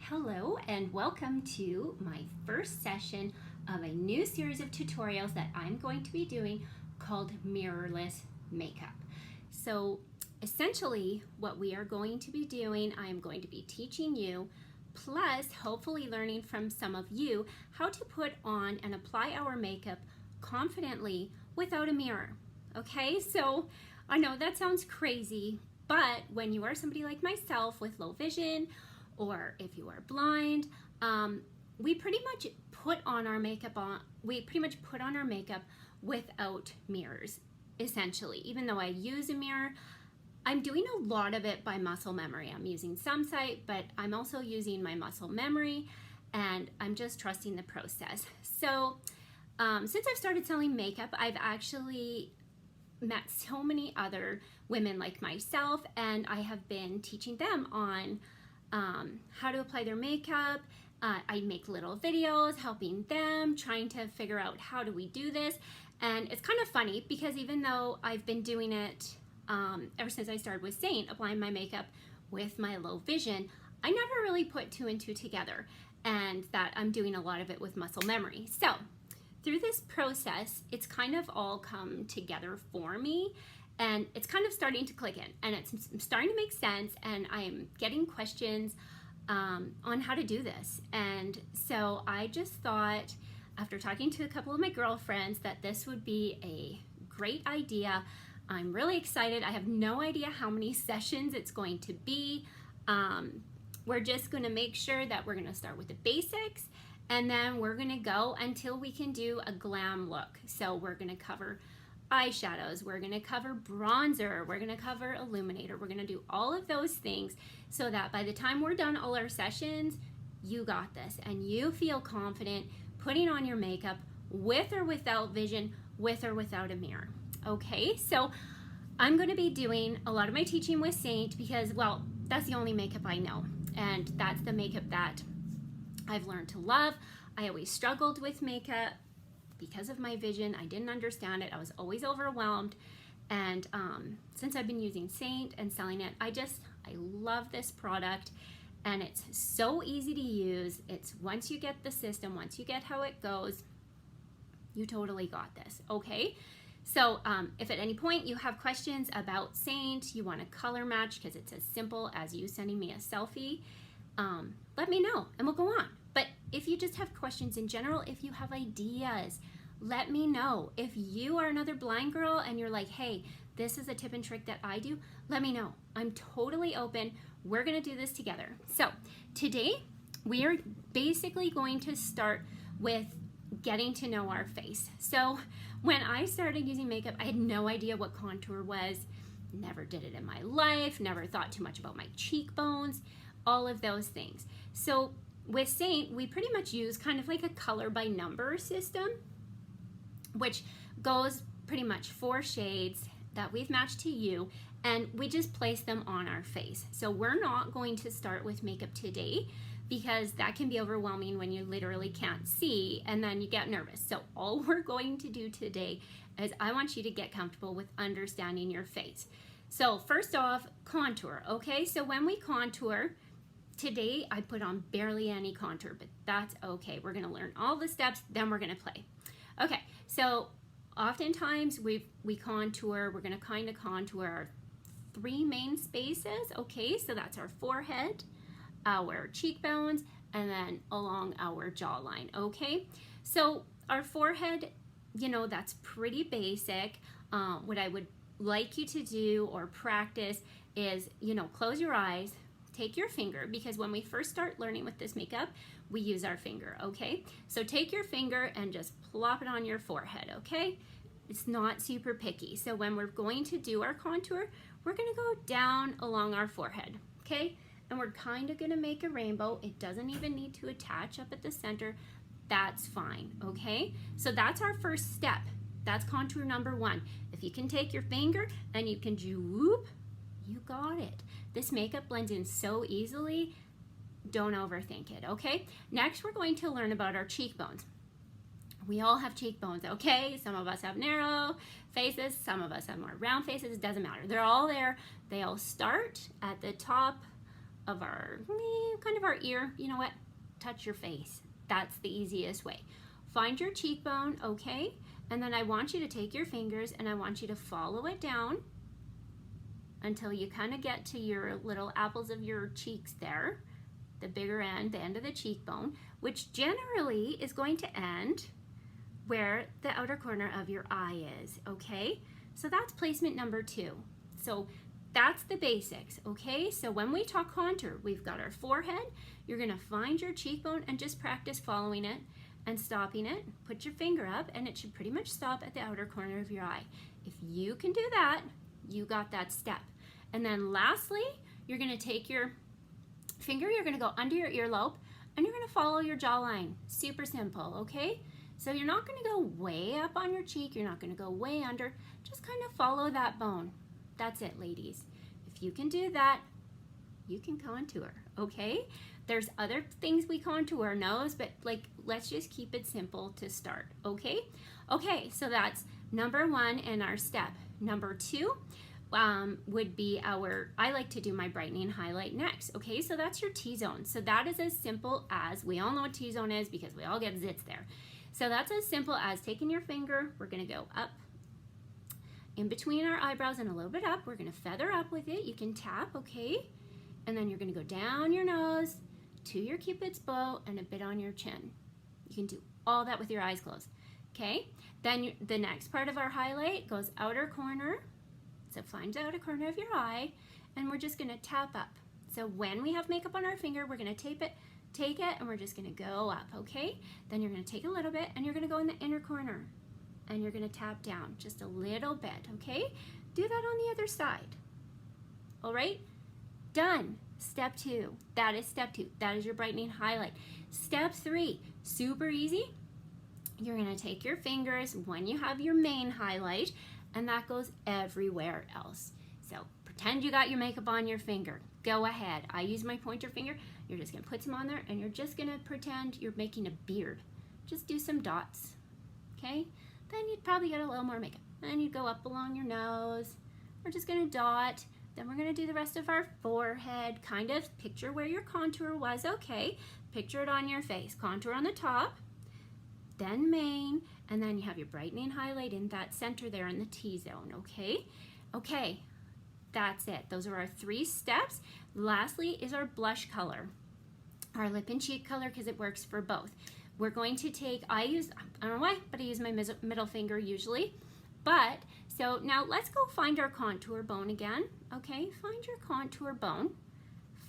Hello and welcome to my first session of a new series of tutorials that I'm going to be doing called Mirrorless Makeup. So essentially what we are going to be doing, I'm going to be teaching you, plus hopefully learning from some of you, how to put on and apply our makeup confidently without a mirror. Okay, so I know that sounds crazy, but when you are somebody like myself with low vision, or if you are blind, we pretty much put on our makeup without mirrors, essentially. Even though I use a mirror, I'm doing a lot of it by muscle memory. I'm using Seint, but I'm also using my muscle memory, and I'm just trusting the process. So since I've started selling makeup, I've actually met so many other women like myself, and I have been teaching them on how to apply their makeup. I make little videos helping them, trying to figure out how do we do this. And it's kind of funny because even though I've been doing it ever since I started with Seint, applying my makeup with my low vision, I never really put two and two together, and that I'm doing a lot of it with muscle memory. So through this process, it's kind of all come together for me, and it's kind of starting to click in, and it's starting to make sense, and I'm getting questions on how to do this. And so I just thought, after talking to a couple of my girlfriends, that this would be a great idea. I'm really excited. I have no idea how many sessions it's going to be. We're just going to make sure that we're going to start with the basics, and then we're going to go until we can do a glam look. So we're going to cover eyeshadows, we're going to cover bronzer, we're going to cover illuminator, we're going to do all of those things so that by the time we're done all our sessions, you got this and you feel confident putting on your makeup with or without vision, with or without a mirror. Okay, so I'm going to be doing a lot of my teaching with Seint because, well, that's the only makeup I know, and that's the makeup that I've learned to love. I always struggled with makeup because of my vision. I didn't understand it. I was always overwhelmed. And since I've been using Seint and selling it, I love this product, and it's so easy to use. It's once you get the system, once you get how it goes, you totally got this. Okay. So if at any point you have questions about Seint, you want to color match because it's as simple as you sending me a selfie, let me know and we'll go on. But if you just have questions in general, if you have ideas, let me know. If you are another blind girl and you're like, hey, this is a tip and trick that I do, let me know. I'm totally open. We're going to do this together. So today we are basically going to start with getting to know our face. So when I started using makeup, I had no idea what contour was. Never did it in my life. Never thought too much about my cheekbones, all of those things. So with Seint, we pretty much use kind of like a color by number system, which goes pretty much 4 shades that we've matched to you, and we just place them on our face. So we're not going to start with makeup today because that can be overwhelming when you literally can't see and then you get nervous. So all we're going to do today is I want you to get comfortable with understanding your face. So first off, contour. Okay, so when we contour, today I put on barely any contour, but that's okay. We're gonna learn all the steps, then we're gonna play. Okay, so oftentimes we contour, we're gonna kind of contour our 3 main spaces. Okay, so that's our forehead, our cheekbones, and then along our jawline. Okay, so our forehead, you know, that's pretty basic. What I would like you to do or practice is, you know, close your eyes, take your finger, because when we first start learning with this makeup, we use our finger. Okay, so take your finger and just plop it on your forehead. Okay, it's not super picky. So when we're going to do our contour, we're going to go down along our forehead. Okay, and we're kind of going to make a rainbow. It doesn't even need to attach up at the center. That's fine. Okay, so that's our first step. That's contour number 1. If you can take your finger and you can do whoop, you got it. This makeup blends in so easily. Don't overthink it. Okay, next we're going to learn about our cheekbones. We all have cheekbones, okay? Some of us have narrow faces, some of us have more round faces. It doesn't matter. They're all there. They all start at the top of our, kind of our ear. You know what? Touch your face. That's the easiest way. Find your cheekbone, okay? And then I want you to take your fingers and I want you to follow it down until you kind of get to your little apples of your cheeks there, the bigger end, the end of the cheekbone, which generally is going to end where the outer corner of your eye is, okay? So that's placement number 2. So that's the basics, okay? So when we talk contour, we've got our forehead. You're gonna find your cheekbone and just practice following it and stopping it. Put your finger up and it should pretty much stop at the outer corner of your eye. If you can do that, you got that step. And then lastly, you're gonna take your finger, you're gonna go under your earlobe and you're gonna follow your jawline. Super simple, okay? So you're not gonna go way up on your cheek, you're not gonna go way under, just kind of follow that bone. That's it, ladies. If you can do that, you can contour, okay? There's other things we contour our nose, but like, let's just keep it simple to start, okay? Okay, so that's number 1 in our step. Number 2 would be I like to do my brightening highlight next, okay? So that's your T-zone. So that is as simple as, we all know what T-zone is because we all get zits there. So that's as simple as taking your finger, we're gonna go up in between our eyebrows and a little bit up. We're gonna feather up with it. You can tap, okay? And then you're gonna go down your nose to your Cupid's bow and a bit on your chin. You can do all that with your eyes closed, okay? Then the next part of our highlight goes outer corner. So find the outer corner of your eye and we're just gonna tap up. So when we have makeup on our finger, we're gonna take it, and we're just gonna go up, okay? Then you're gonna take a little bit and you're gonna go in the inner corner and you're gonna tap down just a little bit, okay? Do that on the other side. All right, done. Step 2, that is step 2. That is your brightening highlight. Step 3, super easy. You're gonna take your fingers when you have your main highlight and that goes everywhere else. So pretend you got your makeup on your finger. Go ahead, I use my pointer finger. You're just gonna put some on there and you're just gonna pretend you're making a beard. Just do some dots, okay? Then you'd probably get a little more makeup. Then you'd go up along your nose. We're just gonna dot. Then we're gonna do the rest of our forehead. Kind of picture where your contour was, okay? Picture it on your face. Contour on the top, then main, and then you have your brightening highlight in that center there in the T-zone, okay? Okay, that's it. Those are our 3 steps. Lastly is our blush color, our lip and cheek color, because it works for both. We're going to take, I don't know why, but I use my middle finger usually. But, so now let's go find our contour bone again, okay? Find your contour bone,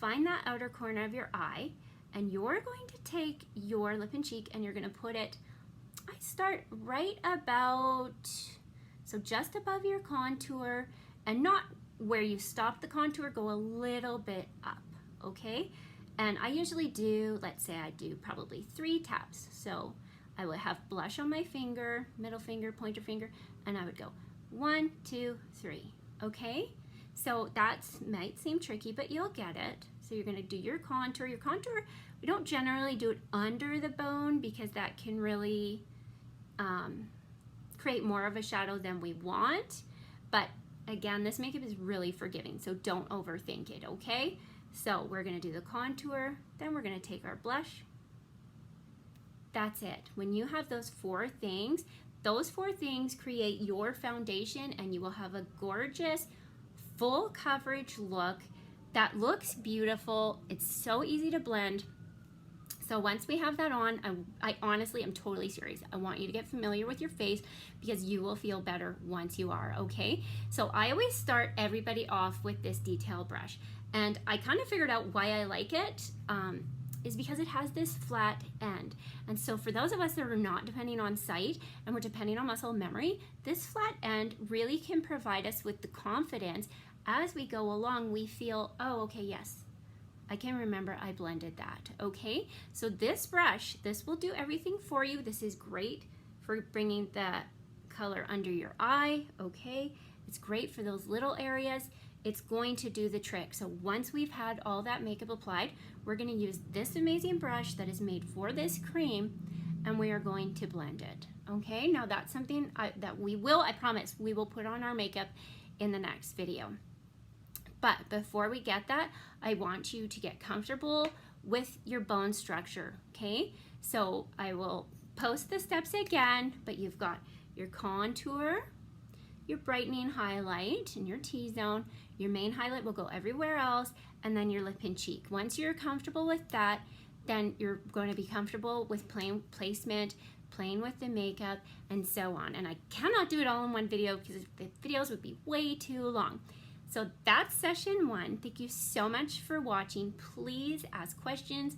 find that outer corner of your eye, and you're going to take your lip and cheek and you're gonna put it, I start right about, so just above your contour, and not where you stop the contour, go a little bit up, okay? And I usually do, let's say I do probably 3 taps. So I would have blush on my finger, middle finger, pointer finger, and I would go 1, 2, 3, okay? So that might seem tricky, but you'll get it. So you're gonna do your contour. Your contour, we don't generally do it under the bone because that can really create more of a shadow than we want. But again, this makeup is really forgiving, so don't overthink it, okay? So we're gonna do the contour, then we're gonna take our blush. That's it. When you have those 4 things create your foundation and you will have a gorgeous full coverage look that looks beautiful. It's so easy to blend. So once we have that on, I honestly am totally serious. I want you to get familiar with your face because you will feel better once you are, okay? So I always start everybody off with this detail brush. And I kind of figured out why I like it is because it has this flat end. And so for those of us that are not depending on sight and we're depending on muscle memory, this flat end really can provide us with the confidence as we go along. We feel, oh, okay, yes, I can remember I blended that, okay? So this brush, this will do everything for you. This is great for bringing the color under your eye, okay? It's great for those little areas. It's going to do the trick. So once we've had all that makeup applied, we're gonna use this amazing brush that is made for this cream and we are going to blend it, okay? Now that's something that we will, I promise, we will put on our makeup in the next video. But before we get that, I want you to get comfortable with your bone structure, okay? So I will post the steps again, but you've got your contour, your brightening highlight and your T-zone. Your main highlight will go everywhere else, and then your lip and cheek. Once you're comfortable with that, then you're going to be comfortable with placement, playing with the makeup, and so on. And I cannot do it all in one video because the videos would be way too long. So that's session 1. Thank you so much for watching. Please ask questions,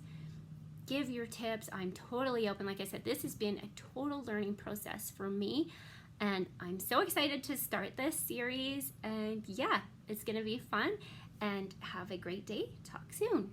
give your tips. I'm totally open. Like I said, this has been a total learning process for me, and I'm so excited to start this series. And yeah, it's gonna be fun, and have a great day. Talk soon.